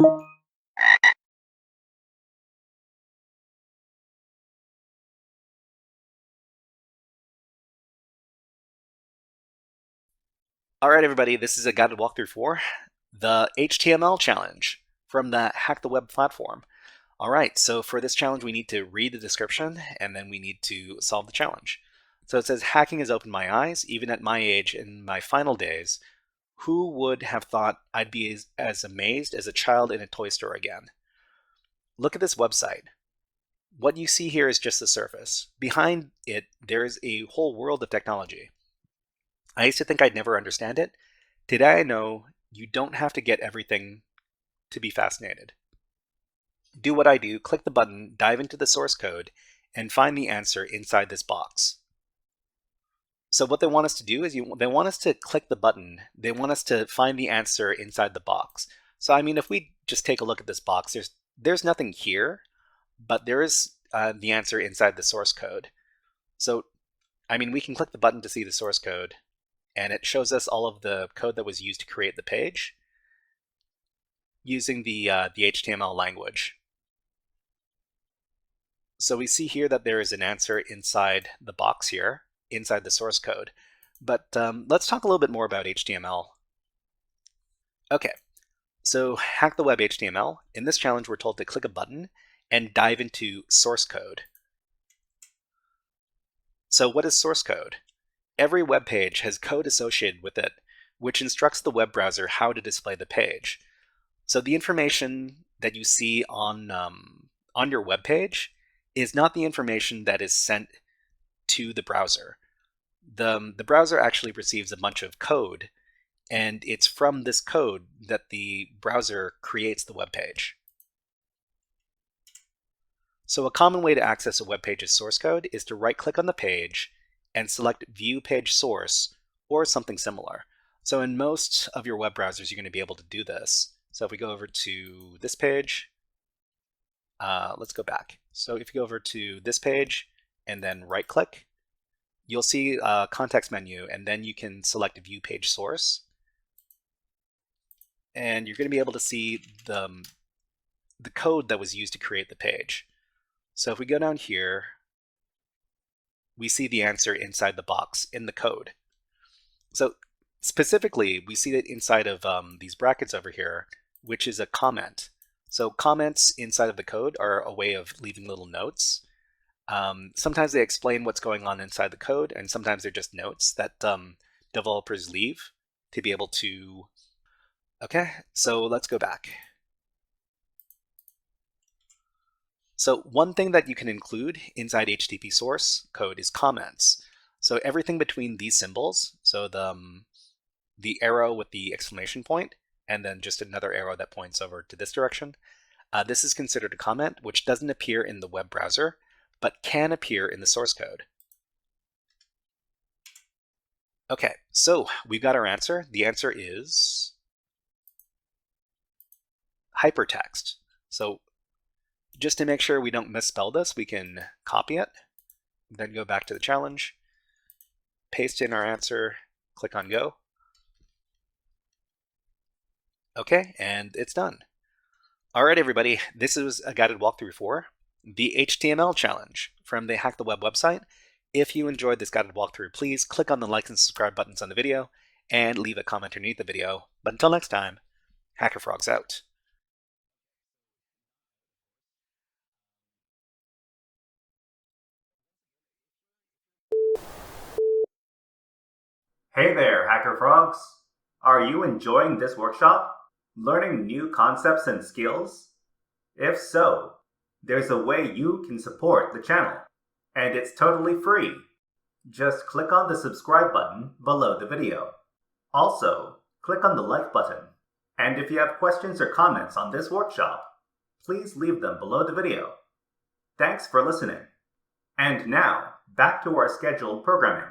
All right, everybody, this is a guided walkthrough for the HTML challenge from the Hack the Web platform. All right, so for this challenge, we need to read the description and then we need to solve the challenge. So it says, hacking has opened my eyes, even at my age in my final days. Who would have thought I'd be as amazed as a child in a toy store again? Look at this website. What you see here is just the surface. Behind it, there is a whole world of technology. I used to think I'd never understand it. Today I know you don't have to get everything to be fascinated. Do what I do, click the button, dive into the source code, and find the answer inside this box. So what they want us to do is they want us to click the button. They want us to find the answer inside the box. So I mean, if we just take a look at this box, there's nothing here, but there is the answer inside the source code. So I mean, we can click the button to see the source code, and it shows us all of the code that was used to create the page using the HTML language. So we see here that there is an answer inside the box here, inside the source code. But let's talk a little bit more about HTML. Okay, so Hack the Web HTML. In this challenge, we're told to click a button and dive into source code. So what is source code? Every web page has code associated with it, which instructs the web browser how to display the page. So the information that you see on your web page is not the information that is sent to the browser. The browser actually receives a bunch of code, and it's from this code that the browser creates the web page. So a common way to access a web page's source code is to right-click on the page and select View Page Source or something similar. So in most of your web browsers, you're going to be able to do this. So if we go over to this page, let's go back. So if you go over to this page and then right-click, you'll see a context menu, and then you can select View Page Source. And you're going to be able to see the code that was used to create the page. So if we go down here, we see the answer inside the box in the code. So specifically, we see it inside of these brackets over here, which is a comment. So comments inside of the code are a way of leaving little notes. Sometimes they explain what's going on inside the code, and sometimes they're just notes that developers leave to be able to... Okay, so let's go back. So one thing that you can include inside HTTP source code is comments. So everything between these symbols, so the arrow with the exclamation point, and then just another arrow that points over to this direction, this is considered a comment, which doesn't appear in the web browser, but can appear in the source code. Okay, so we've got our answer. The answer is hypertext. So just to make sure we don't misspell this, we can copy it, then go back to the challenge, paste in our answer, click on Go. Okay, and it's done. All right, everybody, this is a guided walkthrough for the HTML challenge from the Hack the Web website. If you enjoyed this guided walkthrough, please click on the like and subscribe buttons on the video and leave a comment underneath the video. But until next time, HackerFrogs out. Hey there, Hacker Frogs! Are you enjoying this workshop? Learning new concepts and skills? If so, there's a way you can support the channel, and it's totally free. Just click on the subscribe button below the video. Also, click on the like button. And if you have questions or comments on this workshop, please leave them below the video. Thanks for listening. And now, back to our scheduled programming.